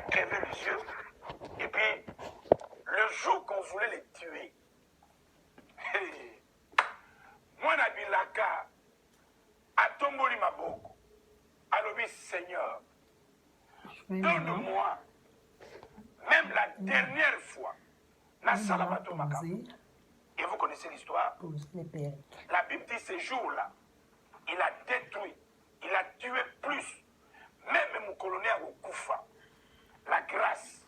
crevé les yeux. Et puis, le jour qu'on voulait les tuer, moi, Nabilaka, à Tomboli Maboko, à l'obéi Seigneur, donne-moi, même la dernière fois, la Salabato Makam. Et vous connaissez l'histoire. La Bible dit ces jours-là, il a détruit, il a tué plus. Même mon colonel au Koufa, la grâce,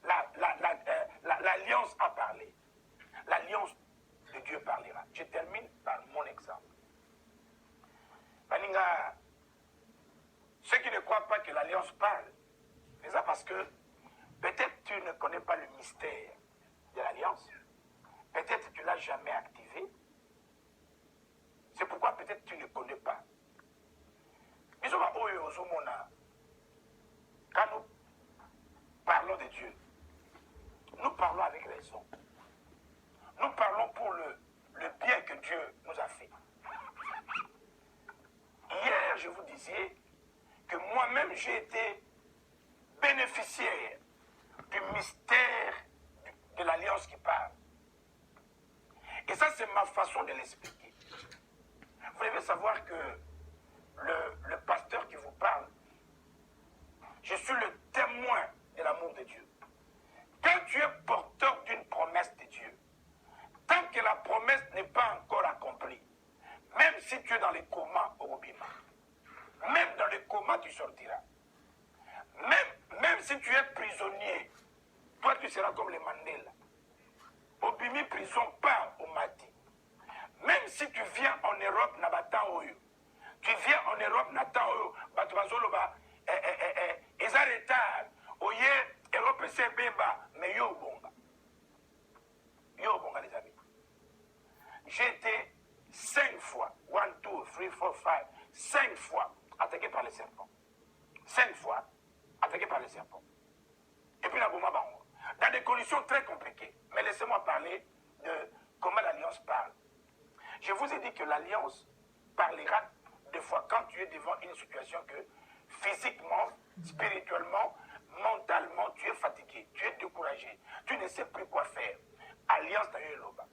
l'alliance a parlé. L'alliance de Dieu parlera. Je termine par mon exemple. Baninga, ceux qui ne croient pas que l'alliance parle, c'est ça parce que peut-être tu ne connais pas le mystère de l'alliance. Peut-être tu ne l'as jamais activé. C'est pourquoi peut-être tu ne connais pas. Quand nous parlons de Dieu, nous parlons avec raison. Nous parlons pour le bien que Dieu nous a fait. Hier, je vous disais que moi-même, j'ai été bénéficiaire du mystère de l'alliance qui parle. Et ça, c'est ma façon de l'expliquer. Vous devez savoir que le pasteur qui vous parle, je suis le témoin de l'amour de Dieu. Quand tu es porteur d'une promesse de Dieu, tant que la promesse n'est pas encore accomplie, même si tu es dans les comas au Obima, même dans les comas tu sortiras. Même si tu es prisonnier, toi tu seras comme les Mandela. Obimi prison pas au Mati. Même si tu viens en Europe, tu viens en Europe, Europe c'est beba, mais yo bonga. Yo bonga les amis. J'ai été 5 fois, 1, 2, 3, 4, 5, 5 fois attaqué par les serpents. 5 fois attaqué par les serpents. Et puis dans des conditions très compliquées. Mais laissez-moi parler de comment l'alliance parle. Je vous ai dit que l'alliance parlera des fois quand tu es devant une situation que physiquement, spirituellement, mentalement, tu es fatigué, tu es découragé, tu ne sais plus quoi faire. Alliance dans Yoruba.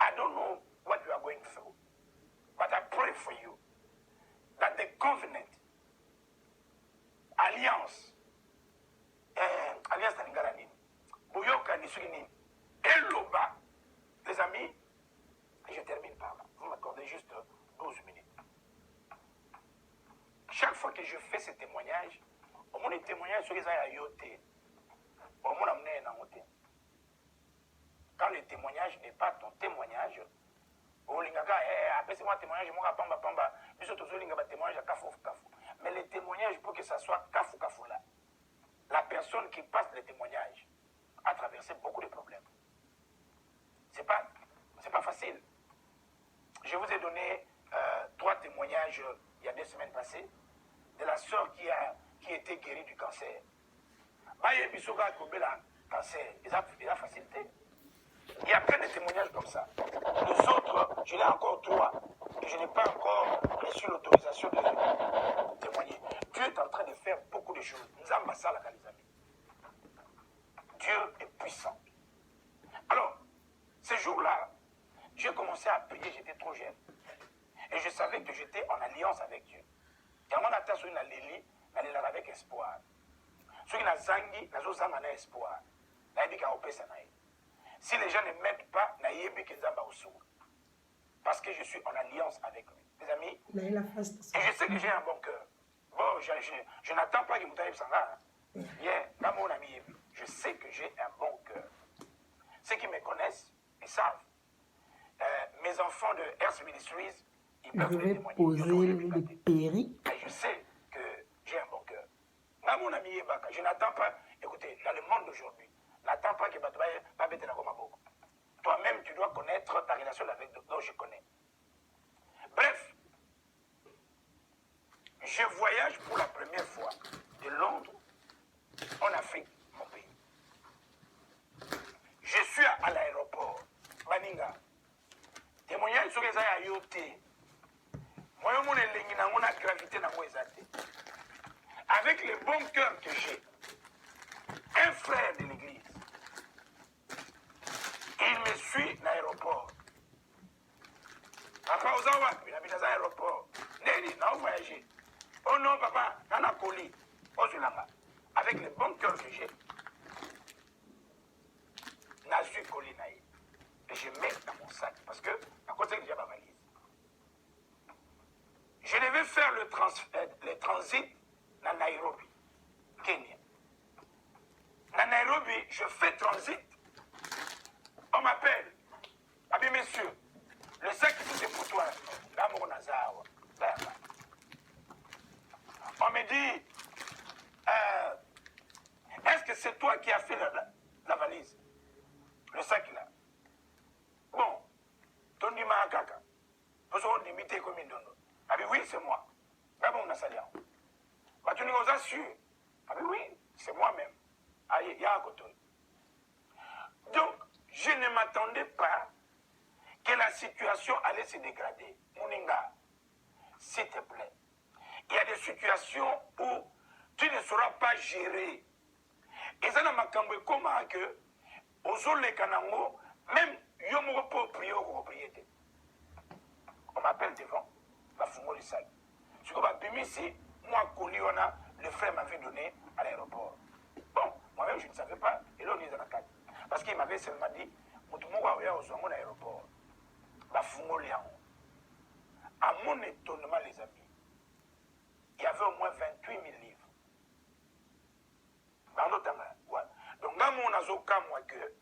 I don't know what you are going through, but I pray for you that the covenant, alliance, alliance dans Ningalanine, Boyoka Nisugini, Eloba, les amis, et je termine par là. Vous m'accordez juste 12 minutes. Chaque fois que je fais ce témoignage, au moins les témoignages sur les ayotés, au moins amener un amoté. Quand le témoignage n'est pas ton témoignage, après c'est moi témoignage, moi pamba pamba, mais surtout témoignage à kafou kafou. Mais le témoignage pour que ça soit kafou kafou là, la personne qui passe le témoignage a traversé beaucoup de problèmes. C'est pas facile. Je vous ai donné 3 témoignages il y a 2 semaines passées de la sœur qui était guérie du cancer. Cancer, il a facilité. Il y a plein de témoignages comme ça. Les autres, je l'ai encore 3 et je n'ai pas encore reçu l'autorisation de témoigner. Dieu est en train de faire beaucoup de choses. Dieu est puissant. Alors, ce jour-là, j'ai commencé à prier, j'étais trop jeune. Et je savais que j'étais en alliance avec Dieu. Avec espoir. Ceux qui n'ont espoir. Si les gens ne m'aident pas, parce que je suis en alliance avec lui. Les amis, et je sais que j'ai un bon cœur. Bon, je n'attends pas que vous ayez ça là. Dans mon ami, je sais que j'ai un bon cœur. Ceux qui me connaissent, ils savent. Mes enfants de Earth Ministries, ils peuvent témoigner. Et je sais que j'ai un bon cœur. Dans mon ami, je n'attends pas, écoutez, dans le monde d'aujourd'hui, n'attends pas que toi-même, tu dois connaître ta relation avec d'autres. Je connais. Bref, je voyage pour la première fois de Londres en Afrique, mon pays. Je suis à l'aéroport, Baninga. Témoignage sur les ayotés. Moi, je suis gravité dans mon. Avec les bon cœur que j'ai, un frère de l'église, il me suit à l'aéroport. Papa, aux awapi, il habite à l'aéroport. Nelly, n'a voyagé. Oh non, papa, n'en a collé. Avec le bon cœur que j'ai, n'a su coller naïf. Et je mets dans mon sac parce que, à côté que j'ai ma valise. Je devais faire le transit dans Nairobi, Kenya. Dans Nairobi, je fais transit. On m'appelle. Ah bien, messieurs, le sac qui c'est pour toi. On me dit, est-ce que c'est toi qui as fait la valise? Le sac là. Bon, ton dit ma kaka. Parce qu'on limité comme une donne. Ah bien oui, c'est moi. Ah bon, on a ça là. Bah tu nous as su. Ah bien oui, c'est moi-même. Ah, il y a un côté. Donc, je ne m'attendais pas que la situation allait se dégrader. Mouninga, s'il te plaît. Il y a des situations où tu ne sauras pas gérer. Et ça n'a pas comment que, aux autres canangos, même yomo pour prier aux propriétés. On m'appelle devant, ma fungo les salles. Ce qu'on m'a permis ici, moi, Koliona, le frère m'avait donné à l'aéroport. Bon, moi-même, je ne savais pas. Et là, on est dans la carte. Parce qu'il m'avait seulement dit, Moutoumouwa, aux aéroport. Ma fungo les à mon étonnement, les amis, il y avait au moins 28 000 livres. Donc, dans mon azoka, moi, que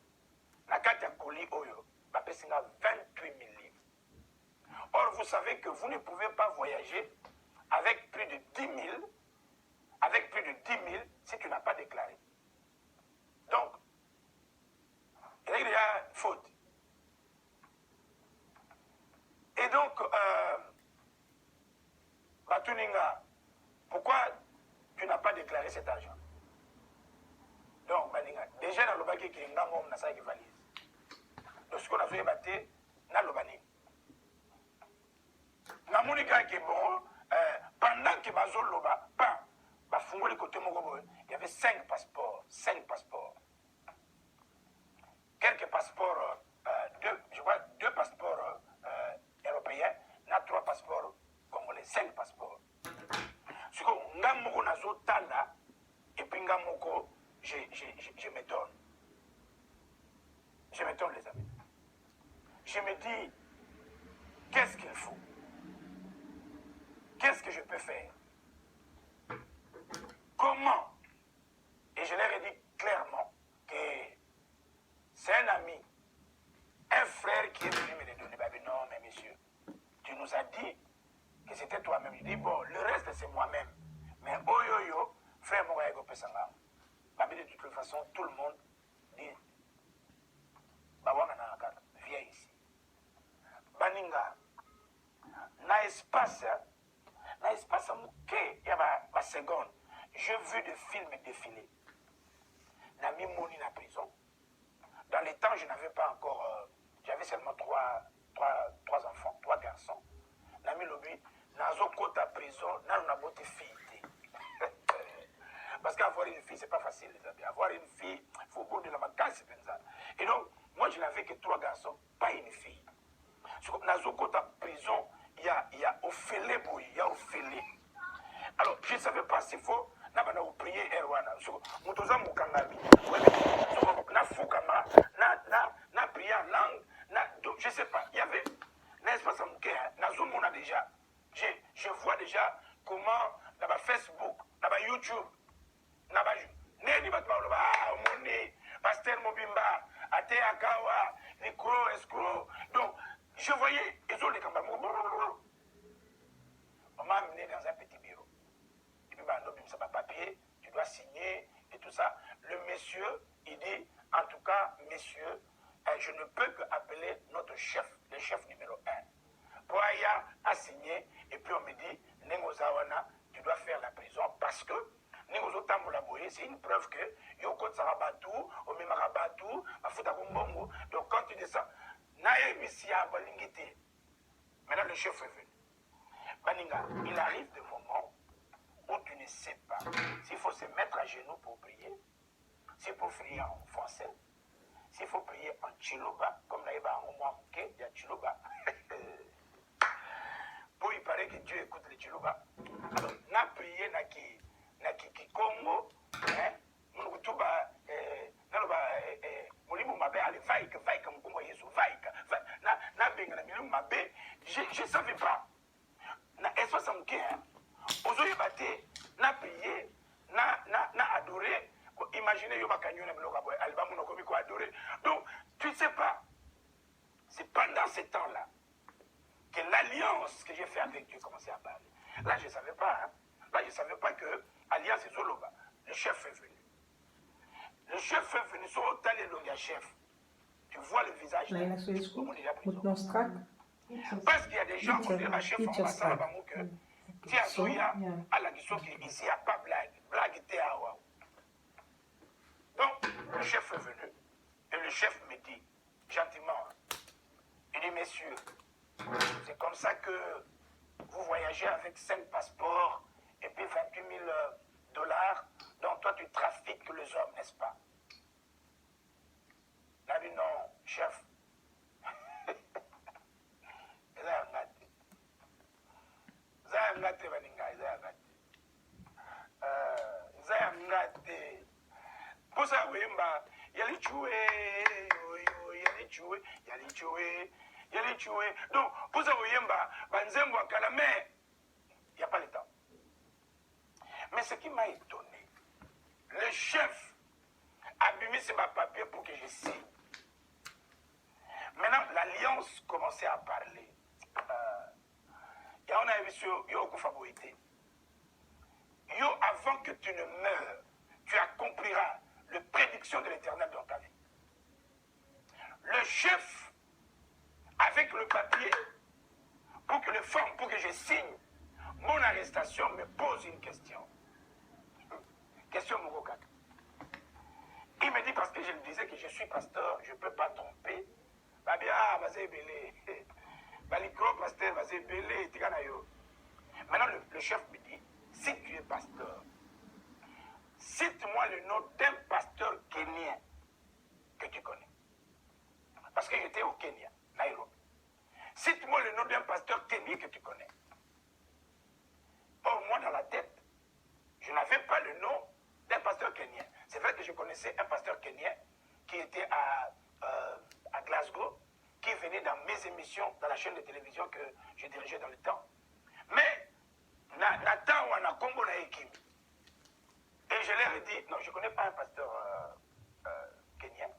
la carte à colis, oyo, ma personne a 28 000 livres. Or, vous savez que vous ne pouvez pas voyager avec plus de 10 000, si tu n'as pas déclaré. Donc, il y a faute. Et donc, Batuninga, pourquoi tu n'as pas déclaré cet argent? Donc, déjà, dans le baquet qui est dans mon nasa qui valise. Donc, ce qu'on a fait, c'est dans le banin. Dans mon cas qui est bon, pendant que Bazol Loba, il y avait 5 passeports. 5 passeports. Quelques passeports, je crois 2 passeports européens, 3 passeports congolais, 5 passeports. Ce que Ngamoko Nazo Tanda, et puis Ngamoko, je me donne. Je me donne, les amis. Je me dis, qu'est-ce qu'il faut? Qu'est-ce que je peux faire? Comment? Et je leur ai dit clairement que c'est un ami, un frère qui est venu me les donner. Bah, non, mais monsieur, tu nous as dit que c'était toi-même. Je dis, bon, le reste, c'est moi-même. Mais oyoyo, frère Moraïgo Pesanga. Bah, de toute façon, tout le monde dit, viens ici. Baninga, na espace, il y a ma seconde. J'ai vu des films défiler. N'a mis Moni en prison. Dans les temps, je n'avais pas encore. J'avais seulement trois enfants, 3 garçons. N'a mis Lobi, Nazo Côte à prison, n'a pas de fille. Parce qu'avoir une fille, c'est pas facile, les amis. Avoir une fille, il faut beaucoup de la vacances. Et donc, moi, je n'avais que 3 garçons, pas une fille. Nazo Côte à prison, il y a Ophélie, il y a Ophélie. Alors, je ne savais pas s'il faut. Na bana prier erwana so mutoza mukangami na fukama na prier en langue je sais pas, il y avait n'est-ce pas ça na zoom on a déjà je vois déjà comment na ba Facebook na ba YouTube na ba neni batwa lo moni pasteur Mobimba ate akawa micro escroc. Donc je voyais ils ont les caméras on m'a amené dans un petit bureau. Papier, tu dois signer et tout ça. Le monsieur, il dit, en tout cas, messieurs, je ne peux qu'appeler notre chef, le chef numéro 1. Pour Aya a signé, et puis on me dit, Nengozawana, tu dois faire la prison parce que Nengozo Tambolaboye, c'est une preuve que Yoko Tsarabatou, Omimarabatou, Mafuta Kumbongo. Donc quand tu descends, Naye Missia Balingiti. Maintenant le chef est venu. Baninga, il arrive des moments où tu ne sais pas s'il faut à genoux pour prier, s'il faut prier en français, s'il faut prier en chiloba, comme là il va en moi, il y a chiloba. Bon, il paraît que Dieu écoute les chiloba. Alors, n'a prié, n'a qui Congo, hein, Moutuba, Moulimou Mabé, allez, vaïka, Moukoumba Yesu, vaïka, n'a bien, Mabé, je ne savais pas. Est-ce que ça me dit, aujourd'hui, n'a prié, n'a adoré. Imaginez, il y a un album qui a adoré. Donc, tu ne sais pas. C'est pendant ce temps-là que l'alliance que j'ai faite avec Dieu commençait à parler. Là, je ne savais pas. Hein. Là, je ne savais pas que l'alliance est Zoloba. Le chef est venu. Le chef est venu sur le longue chef. Tu vois le visage. Là, il a ce discours. Parce qu'il y a des gens qui disent ma chef en passant là-bas que tiens, Zoya, à la question qui ici, il n'y a pas blague. Blague était à Waouh. Donc, le chef est venu. Et le chef me dit, gentiment, il dit, messieurs, c'est comme ça que vous voyagez avec 5 passeports et puis 28 000 $. Donc, toi, tu trafiques les hommes, n'est-ce pas? Il a dit, non, chef. Posa wemba yalichue donc posa wemba banzembo akala mais il n'y a pas le temps. Mais ce qui m'a étonné, le chef a mis sur ma papier pour que je signe. Maintenant l'alliance commençait à parler. Et on a vu sur Yo Favorité. Yo, avant que tu ne meurs, tu accompliras les prédictions de l'Éternel dans ta vie. Le chef, avec le papier, pour que le forme, pour que je signe mon arrestation, me pose une question. Question Moukokak. Il me dit, parce que je lui disais que je suis pasteur, je ne peux pas tromper. Bah bien, vas-y, belé. Balikro, pasteur, vas-y, belé, tiganayo. Maintenant, le chef me dit, si tu es pasteur, cite-moi le nom d'un pasteur kenyan que tu connais. Parce que j'étais au Kenya, Nairobi. Cite-moi le nom d'un pasteur kenyan que tu connais. Or, moi, dans la tête, je n'avais pas le nom d'un pasteur kenyan. C'est vrai que je connaissais un pasteur kenyan qui était à Glasgow, qui venait dans mes émissions, dans la chaîne de télévision que je dirigeais dans le temps. Mais, Nathan ou Anakombo na Ekimi. Et je leur ai dit, non, je ne connais pas un pasteur kenyan.